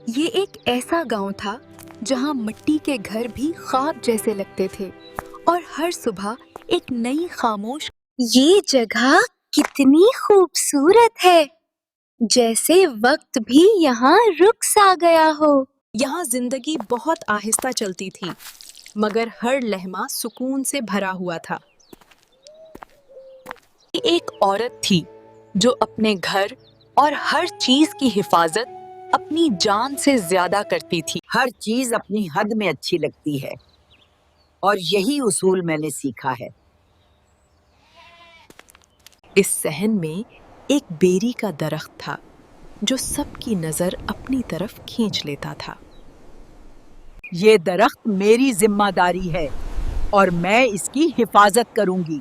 یہ ایک ایسا گاؤں تھا جہاں مٹی کے گھر بھی خواب جیسے لگتے تھے اور ہر صبح ایک نئی خاموش یہ جگہ کتنی خوبصورت ہے، جیسے وقت بھی یہاں رک سا گیا ہو۔ یہاں زندگی بہت آہستہ چلتی تھی مگر ہر لمحہ سکون سے بھرا ہوا تھا۔ ایک عورت تھی جو اپنے گھر اور ہر چیز کی حفاظت اپنی جان سے زیادہ کرتی تھی۔ ہر چیز اپنی حد میں اچھی لگتی ہے اور یہی اصول میں نے سیکھا ہے۔ اس صحن میں ایک بیری کا درخت تھا جو سب کی نظر اپنی طرف کھینچ لیتا تھا۔ یہ درخت میری ذمہ داری ہے اور میں اس کی حفاظت کروں گی۔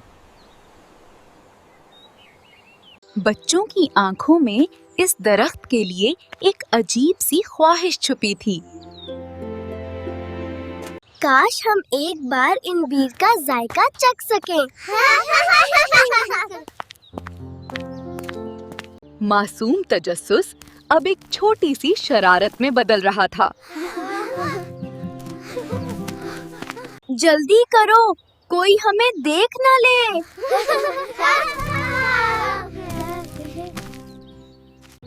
بچوں کی آنکھوں میں اس درخت کے لیے ایک عجیب سی خواہش چھپی تھی۔ کاش ہم ایک بار ان بیر کا ذائقہ چکھ سکیں۔ معصوم تجسس اب ایک چھوٹی سی شرارت میں بدل رہا تھا۔ جلدی کرو، کوئی ہمیں دیکھ نہ لے۔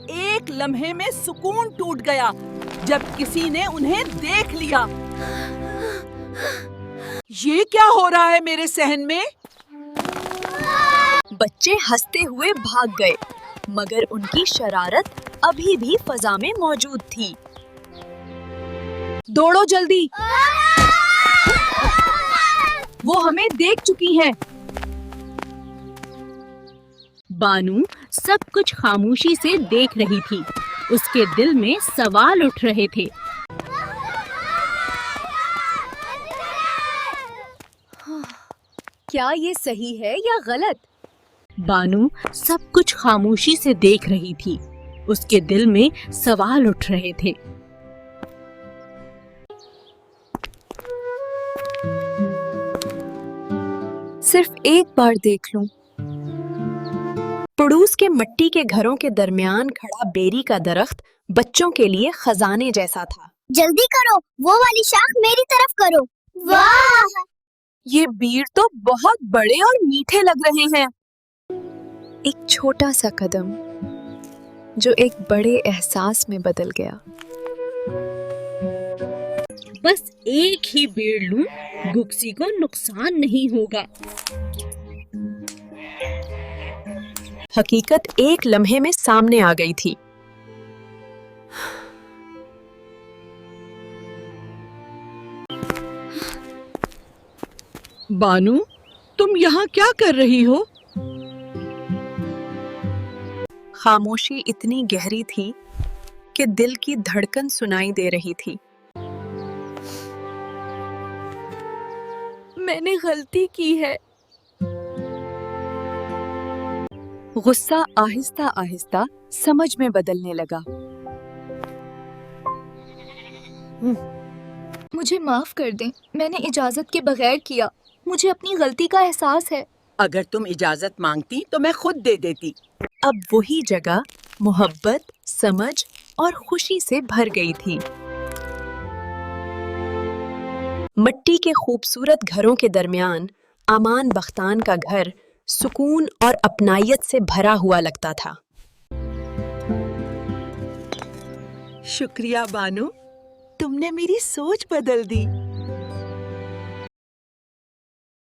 ایک لمحے میں سکون ٹوٹ گیا جب کسی نے انہیں دیکھ لیا۔ یہ کیا ہو رہا ہے میرے صحن میں؟ بچے ہنستے ہوئے بھاگ گئے مگر ان کی شرارت ابھی بھی فضا میں موجود تھی۔ دوڑو جلدی، وہ ہمیں دیکھ چکی ہیں۔ بانو سب کچھ خاموشی سے دیکھ رہی تھی، اس کے دل میں سوال اٹھ رہے تھے۔ کیا یہ صحیح ہے یا غلط؟ بانو سب کچھ خاموشی سے دیکھ رہی تھی، اس کے دل میں سوال اٹھ رہے تھے۔ صرف ایک بار دیکھ لوں۔ پڑوس کے مٹی کے گھروں کے درمیان کھڑا بیری کا درخت بچوں کے لیے خزانے جیسا تھا۔ جلدی کرو، وہ والی شاخ میری طرف کرو۔ واہ! یہ بیر تو بہت بڑے اور میٹھے لگ رہے ہیں۔ ایک چھوٹا سا قدم جو ایک بڑے احساس میں بدل گیا۔ بس ایک ہی بیڑ لوں، گکسی کو نقصان نہیں ہوگا۔ حقیقت ایک لمحے میں سامنے آ گئی تھی۔ بانو، تم یہاں کیا کر رہی ہو؟ خاموشی اتنی گہری تھی کہ دل کی دھڑکن سنائی دے رہی تھی۔ میں نے غلطی کی ہے۔ غصہ آہستہ آہستہ سمجھ میں بدلنے لگا۔ مجھے معاف کر دیں، میں نے اجازت کے بغیر کیا، مجھے اپنی غلطی کا احساس ہے۔ اگر تم اجازت مانگتی تو میں خود دے دیتی۔ اب وہی جگہ محبت، سمجھ اور خوشی سے بھر گئی تھی۔ مٹی کے خوبصورت گھروں کے درمیان امان بختان کا گھر سکون اور اپنائیت سے بھرا ہوا لگتا تھا۔ شکریہ بانو، تم نے میری سوچ بدل دی۔